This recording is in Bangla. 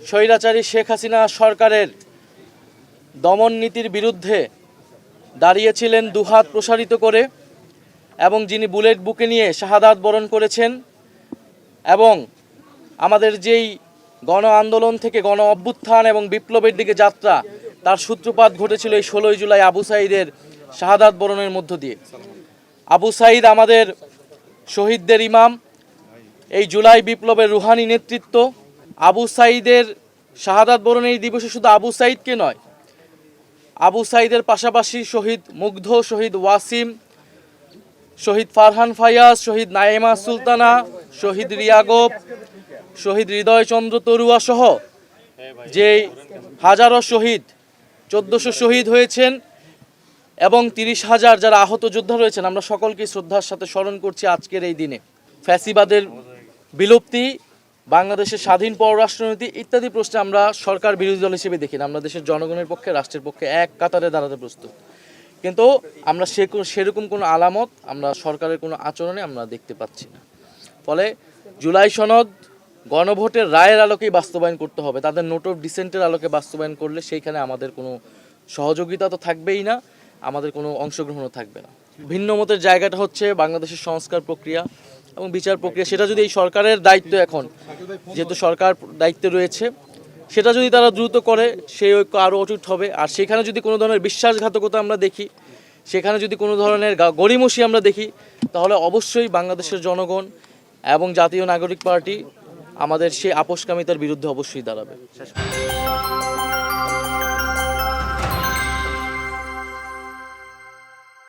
স্বৈরাচারী শেখ হাসিনা সরকারের দমন নীতির বিরুদ্ধে দাঁড়িয়েছিলেন দুহাত প্রসারিত করে, এবং যিনি বুলেট বুকে নিয়ে শাহাদাত বরণ করেছেন, এবং আমাদের যেই গণ আন্দোলন থেকে গণ অভ্যুত্থান এবং বিপ্লবের দিকে যাত্রা, তার সূত্রপাত ঘটেছিল এই 16 জুলাই আবু সাঈদের শাহাদাত বরণের মধ্য দিয়ে। আবু সাঈদ আমাদের শহীদদের ইমাম, এই জুলাই বিপ্লবের রুহানি নেতৃত্ব। আবু সাঈদের শাহাদাত বরণের এই দিবসে শুধু আবু সাঈদকে নয়, আবু সাঈদের পাশাপাশি শহীদ মুগ্ধ, শহীদ ওয়াসিম, শহীদ ফারহান ফায়াজ, শহীদ নাইমা সুলতানা, শহীদ রিয়াগোপ, শহীদ হৃদয়চন্দ্র তরুয়া সহ যে হাজারো শহীদ, 1400 শহীদ হয়েছেন এবং 30,000 যারা আহত যোদ্ধা রয়েছেন, আমরা সকলকে শ্রদ্ধার সাথে স্মরণ করছি আজকের এই দিনে। ফ্যাসিবাদের বিলুপ্তি, বাংলাদেশের স্বাধীন পররাষ্ট্রনীতি ইত্যাদি প্রশ্নে আমরা সরকার বিরোধী দল হিসেবে দেখি না, আমরা দেশের জনগণের পক্ষে, রাষ্ট্রের পক্ষে এক কাতারে দাঁড়াতে প্রস্তুত। কিন্তু আমরা সেরকম কোনো আলামত আমরা সরকারের কোনো আচরণে আমরা দেখতে পাচ্ছি না। ফলে জুলাই সনদ গণভোটের রায়ের আলোকেই বাস্তবায়ন করতে হবে, তাদের নোট অফ ডিসেন্টের আলোকে বাস্তবায়ন করলে সেইখানে আমাদের কোনো সহযোগিতা তো থাকবেই না, আমাদের কোনো অংশগ্রহণও থাকবে না। ভিন্ন মতের জায়গাটা হচ্ছে বাংলাদেশের সংস্কার প্রক্রিয়া এবং বিচার প্রক্রিয়া। সেটা যদি এই সরকারের দায়িত্ব, এখন যেহেতু সরকার দায়িত্বে রয়েছে, সেটা যদি তারা দ্রুত করে, সেই ঐক্য আরও অটুট হবে। আর সেখানে যদি কোনো ধরনের বিশ্বাসঘাতকতা আমরা দেখি, সেখানে যদি কোনো ধরনের গড়িমসি আমরা দেখি, তাহলে অবশ্যই বাংলাদেশের জনগণ এবং জাতীয় নাগরিক পার্টি আমাদের সেই আপোষকামিতার বিরুদ্ধে অবশ্যই দাঁড়াবে।